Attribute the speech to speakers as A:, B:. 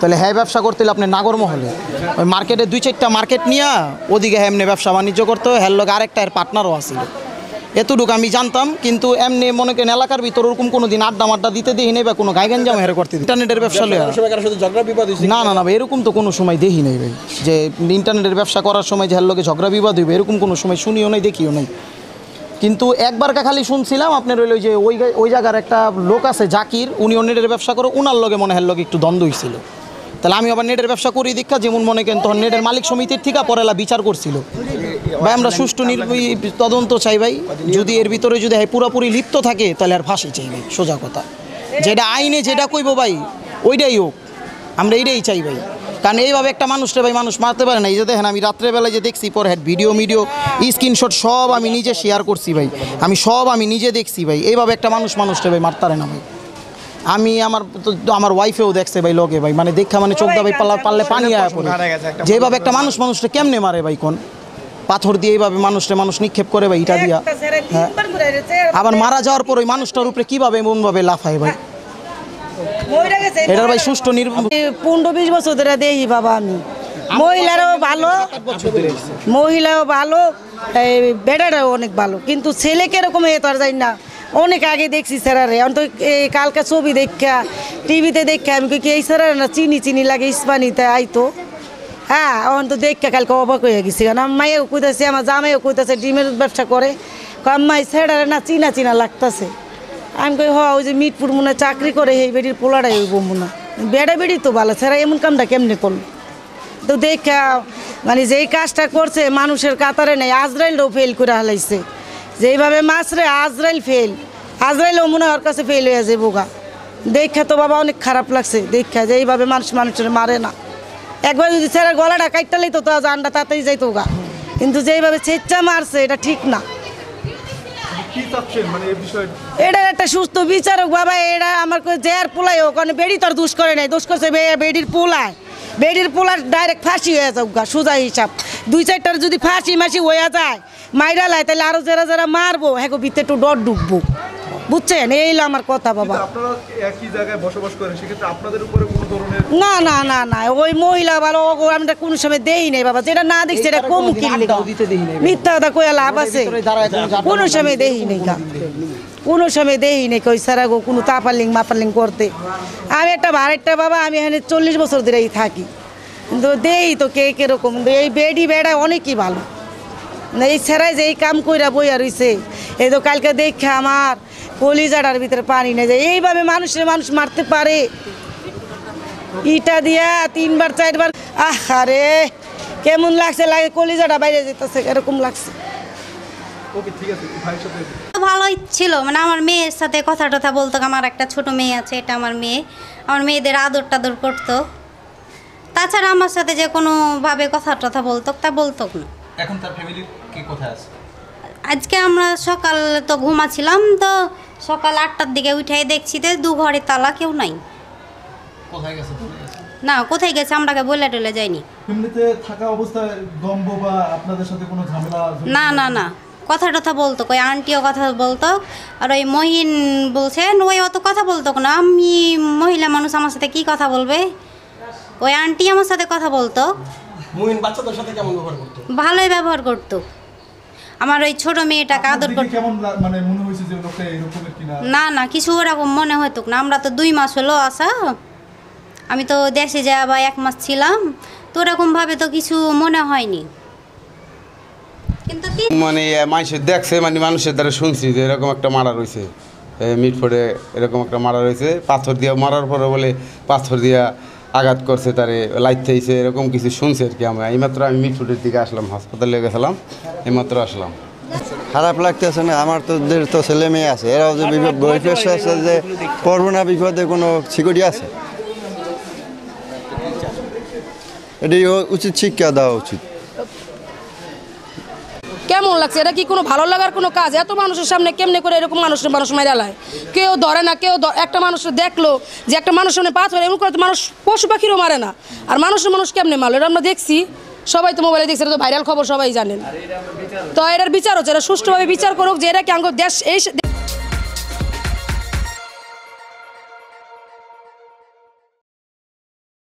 A: তাহলে হ্যাঁ ব্যবসা করতে হলে আপনি নাগরমহলে ওই মার্কেটে 2-4টা মার্কেট নিয়ে ওদিকে এমনি ব্যবসা বাণিজ্য করতে হয়, হ্যার লোক আরেকটা এর পার্টনারও আছিল। এতটুকু আমি জানতাম, কিন্তু এমনি মনে করেন এলাকার ভিতর ওরকম কোনো দিন আড্ডা দেখি নেই বা কোনো গাইগঞ্জাম হেরে করতে ইন্টারনেটের ব্যবসা না না না ভাই, এরকম তো কোনো সময় দেখি নেই ভাই, যে ইন্টারনেটের ব্যবসা করার সময় যে হ্যার লোকে ঝগড়া বিবাদ হইবে এরকম কোনো সময় শুনিও নাই, দেখিও নাই। কিন্তু একবার খালি শুনছিলাম আপনার হইলো যে ওই জায়গার একটা লোক আছে জাকির, উনি নেটের ব্যবসা করে, উনার লগে মনে হয় লোক একটু দ্বন্দ্ব হয়েছিল। তাহলে আমি আবার নেটের ব্যবসা করি দীক্ষা, যেমন মনে করেন তখন নেটের মালিক সমিতির থেকে পরেলা বিচার করছিল। ভাই আমরা সুষ্ঠু তদন্ত চাই ভাই, যদি এর ভিতরে যদি পুরোপুরি লিপ্ত থাকে তাহলে আর ফাঁসি চাই ভাই, সোজা কথা। যেটা আইনে যেটা কইব ভাই ওইটাই হোক, আমরা এইটাই চাই ভাই। কারণ এইভাবে একটা মানুষটা ভাই মানুষ মারতে পারে না। এই যে দেখেন আমি রাত্রেবেলায় যে দেখছি পরে ভিডিও স্ক্রিনশট সব আমি নিজে শেয়ার করছি ভাই, আমি নিজে দেখছি ভাই। এইভাবে একটা মানুষটা ভাই মারতে পারে না ভাই। আমি আমার ওয়াইফেও দেখছে ভাই লগে ভাই, মানে দেখা মানে চোখটা ভাই পারলে পানি আয়া পড়ে। যেভাবে একটা মানুষটা কেমনে মারে ভাই, কোন পাথর দিয়ে এইভাবে মানুষ নিক্ষেপ করে ভাই, ইটা দিয়া। হ্যাঁ, আবার মারা যাওয়ার পর ওই মানুষটার উপরে কীভাবে এমনভাবে লাফায় ভাই, এটার ভাই সুষ্ঠু
B: 15-20 বছর ধরে দেখি বাবা। আমি মহিলারাও ভালো, এই বেটারাও অনেক ভালো, কিন্তু ছেলে কিরকম হয়ে তো আর যাই না। অনেক আগে দেখছি স্যারারে, অন্ত কালকে ছবি দেখা টিভিতে দেখা আমি কি এই স্যারারে না চিনি লাগে ইস্পানিতে আইতো। হ্যাঁ, অন্ত দেখা কালকে অবাক হয়ে গেছি, কারণ আমার মায়েও কইতেছে, আমার জামাইও কইতেছে ডিমের ব্যবসা করে, আম্মাই স্যারারে না চিনা লাগতেছে। আমি কই ওই যে মিটপুর মনে চাকরি করে এই বেডির পোলাটাই ওই বমু না, বেড়ি তো ভালো, স্যারা এমন কামটা কেমনে করলো। তো দেখা মানে যেই কাজটা করছে মানুষের কাতারে নেই, আজরাইলও ফেল করে হালাইছে। যেইভাবে মাছরে আজরাইলও মনে ওর কাছে ফেল হয়ে যাবো গা। দেখা তো বাবা অনেক খারাপ লাগছে, দেখা যে এইভাবে মানুষের মারে না। একবার যদি স্যারের গলাটা কাটতে লইতো তো জানটা তাতেই যাইতো গা, কিন্তু যেইভাবে ছেচ্চা মারছে এটা ঠিক না। এটা একটা সুস্থ বিচারক বাবা, এটা আমার জেয়ার পোলাই হোক, বেড়ি তোর দোষ করে নাই, দোষ করছে বেডির পোলার ডাইরেক্ট ফাঁসি হয়ে যাক গা, সোজা হিসাব। 2-4টার যদি ফাঁসি হয়ে যায় মাইরা লাই, তাহলে আরো যারা মারবো হ্যাঁ ভিতরে একটু ডর ডুববো, বুঝছেন? এই আমার কথা বাবা। না ওই মহিলা ভালো, আমরা কোন সময় দেই নাই বাবা, যেটা না দেখছি এটা কম কিনলে মিথ্যা কথা কয়ে লাভ আছে, কোনো সময় দেই নাই গা, কোনো সময় দেই নাই কই সারা গো কোনো মাপারলিং করতে। আমি একটা ভাড়াটা বাবা, আমি এখানে 40 বছর ধরেই থাকি, কিন্তু দেই তো কে কিরকম। এই বেড়া অনেকই ভালো, এই ছেড়াই যে এই কাম কইরা বইয়া রইছে, এই তো কালকে দেখে আমার কলিজাটার ভিতরে পানি নেই যায়। এইভাবে মানুষ মারতে পারে ইটা দিয়া 3-4বার। আরে কেমন লাগছে, লাগে কলিজাটা বাইরে যেতেছে, এরকম লাগছে।
C: ভালোই ছিল, মানে আমার মেয়ের সাথে কথা বলতো। আমার একটা ছোট মেয়ে আছে, এটা আমার মেয়ে, আমার মেয়েদের আদর টাদর করতো। তাছাড়া আমার সাথে যে কোনোভাবে কথা বলতো তা বলতো না।
D: এখন তার ফ্যামিলি কি কোথায় আছে?
C: আজকে আমরা সকাল তো ঘুমাছিলাম, তো সকাল 8টার দিকে উঠে দেখছি তো 2 ঘরে তালা, কেউ নাই।
D: কোথায় গেছে?
C: না কোথায় গেছে আমরাকে বলে টলে যায়নি।
E: এমনিতে থাকা অবস্থায় দম্ভ বা আপনাদের সাথে কোনো ঝামেলা?
C: না কথা বলতো, কই আন্টিও কথা বলতো, আর ওই মহিন বলছেন ওই অত কথা বলতো না। আমি মহিলা মানুষ, আমার সাথে কি কথা বলবে? ওই আন্টি আমার সাথে কথা বলতো।
D: মুহিন বাচ্চাদের সাথে কেমন ব্যবহার করতো?
C: ভালোই ব্যবহার করতো। আমার ওই ছোট মেয়েটাকে আদর করতো।
E: কেমন মানে মনে হয়েছে যে লোকটা এরকমের কিনা?
C: না কিছু ওরকম মনে হতো না। আমরা তো 2 মাস হলো আসা, আমি তো দেশে যাওয়া বা 1 মাস ছিলাম, তো ওরকমভাবে তো কিছু মনে হয়নি। কিন্তু
F: মানে মানুষের দেখছে, মানে মানুষের দ্বারা শুনছি যে এরকম একটা মারা রয়েছে, মিটফোর্ডে এরকম একটা মারা রয়েছে, পাথর দিয়ে মারার পরে বলে পাথর দিয়া আঘাত করছে, তারে লাইতে হয়েছে, এরকম কিছু শুনছি আর কি। এইমাত্র আমি মিটফোর্ডের দিকে আসলাম, হাসপাতালে গেছিলাম, এইমাত্র আসলাম।
G: খারাপ লাগতেছে না, আমার তো ছেলে মেয়ে আছে, এরাও যে বিপদ আছে, যে পড়বো না বিপদে কোনো সিকিউরিটি আছে, এটি উচিত শিক্ষা দেওয়া উচিত।
H: কেমন লাগছে? এটা কি কোনো ভালো লাগার কোনো কাজ? এত মানুষের সামনে কেমনে করে এরকম মানুষ মাইরা লায়? কেউ ধরে না, একটা মানুষ দেখলো যে একটা মানুষের সামনে পাথর, এমন করে তো মানুষ পশু পাখিরও মারে না, আর মানুষ কেমনে মারলো? এটা আমরা দেখছি, সবাই তো মোবাইলে দেখছে, এটা তো ভাইরাল খবর, সবাই জানেন। তো এটার বিচার হচ্ছে, এটা সুষ্ঠুভাবে বিচার করুক, যে এটা কি দেশ এই